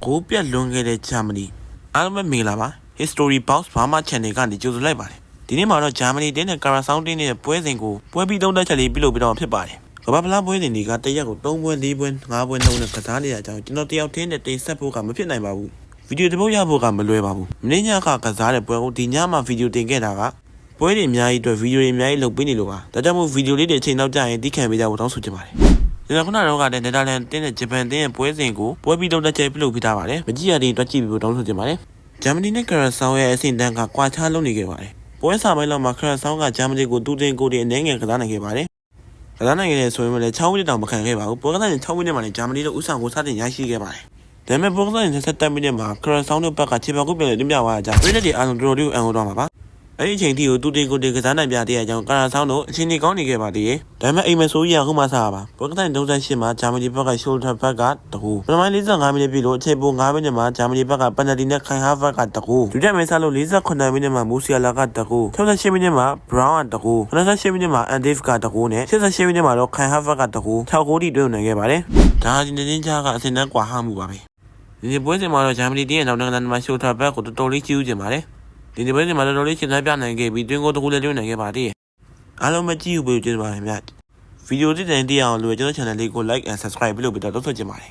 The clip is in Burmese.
ကိုပြက်လွန်ခဲ့တဲ့ဂျာမနီအားလုံးပဲမင်္ဂလာပါ History Box Burma Channel ကနေကြိုဆိုလိုက်ပါတယ်ဒီနေ့မှာတော့ဂျာမနီတင်းနဲ့ကာရာဆောင်းတင်းရဲ့ပွဲစဉ်ကိုပွဲပြီးသုံးသက်ချက်လေးပြုလုပ်ပြတော့ဖြစ်ပါတယ်ကမ္ဘာဖလားပွဲစဉ်တွေကတရက်ကို3ပွဲ4ပွဲ5ပွဲနှုန်းနဲ့ကစားနေရကြအောင်ကျွန်တော်တယောက်တည်းနဲ့တင်ဆက်ဖို့ကမဖြစ်နိုင်ပါဘူးဗီဒီယိုတစ်ပုဒ်ရဖို့ကမလွယ်ပါဘူးမင်းညကကစားတဲ့ပွဲကိုဒီညမှာဗီဒီယိုတင်ခဲ့တာကပွဲတွေအများကြီးအတွက်ဗီဒီယိုတွေအများကြီးလုပ်ပေးနေလို့ပါဒါကြောင့်မို့ဗီဒီယိုလေးတွေအချိန်နောက်ကျရင်တိခံပေးကြဖို့တောင်းဆိုချင်ပါတယ်ကျွန်တော်ခုနကတော့နယ်သာလန်တင်းနဲ့ဂျပန်တင်းရဲ့ပွဲစဉ်ကိုပွဲပြီးတော့တက်ကြပြုလုပ်ပြထားပါတယ်မကြည့်ရသေးတွက်ကြည့်ပြီးတောင်းဆိုချင်ပါတယ်ဂျာမနီနဲ့ကရာဆောင်းရဲ့အဆင့်တန်းကကွာခြားလုံးနေခဲ့ပါတယ်ပွဲစာပိုင်းလောက်မှာကရာဆောင်းကဂျာမနီကိုတူတင်ကိုတင်အနေငယ်ကစားနိုင်ခဲ့ပါတယ်ကစားနိုင်ခဲ့တဲ့ဆိုရင်လည်း6မိနစ်တောင်မခံခဲ့ပါဘူးပွဲကစားရင်6မိနစ်မှလည်းဂျာမနီတို့ဥဆောင်ကိုစတင်ရရှိခဲ့ပါတယ်ဒါပေမဲ့ပွဲကစားရင်17မိနစ်မှာကရာဆောင်းတို့ဘက်ကခြေပေါက်ကိုပြန်တင်ပြသွားကြပြည်သက်တွေအားလုံးတော်တော်လေးအံ့ဩသွားမှာပါအဲ့ဒီအချိန်ထိကိုတူတင်ကိုတင်ကစားနိုင်ပြတဲ့အကြောင်းကရာဆောင်းတို့အချိန်ကြီးကောင်းနေခဲ့ပါသေးတယ်ဒါပေမဲ့အိမ်မဆိုးကြီးကခုမှစားပါပွဲကစားရင်38မှာဂျာမနီဘက်ကရှိုလ်တာဘက်ကတကူပထမ45မိနစ်ပြည့်လို့အချိန်ပို9မိနစ်မှာဂျာမနီဘက်ကပန်နယ်တီနဲ့ခိုင်ဟာဗတ်ကတကူဒုတိယမိနစ်ဆက်လို့48မိနစ်မှာမူဆီယာလာကတကူ68မိနစ်မှာဘရောင်းကတကူ98မိနစ်မှာအန်ဒေးဗ်ကတကူနဲ့88မိနစ်မှာတော့ခိုင်ဟာဗတ်ကတကူ6ဂိုးထိတွဲနိုင်ခဲ့ပါတယ်ဒါဒီနေ့ချင်းကအစင်တန်းကွာဟမှုပါပဲဒီပွဲစဉ်မှာတော့ဂျာမနီတင်းရဲ့နောက်တန်းမှာရှိုလ်တာဘက်ကိုတော်တော်လေးကြည့်ဦးကြပါတယ်ဒီနေ့ပွဲစဉ်မှာတော်တော်လေးရှင်းပြနိုင်ခဲ့ပြီးတွင်းကိုတကူလည်းတွင်းနိုင်ခဲ့ပါသေးတယ်အားလုံးမကြည့်ဘူးကျေးဇူးပါခင်ဗျဗီဒီယိုတစ်တိုင်တည်အောင်လို့ကျွန်တော် channel လေးကို like and subscribe လုပ်ပြီးတော့တောင်းဆိုချင်ပါတယ်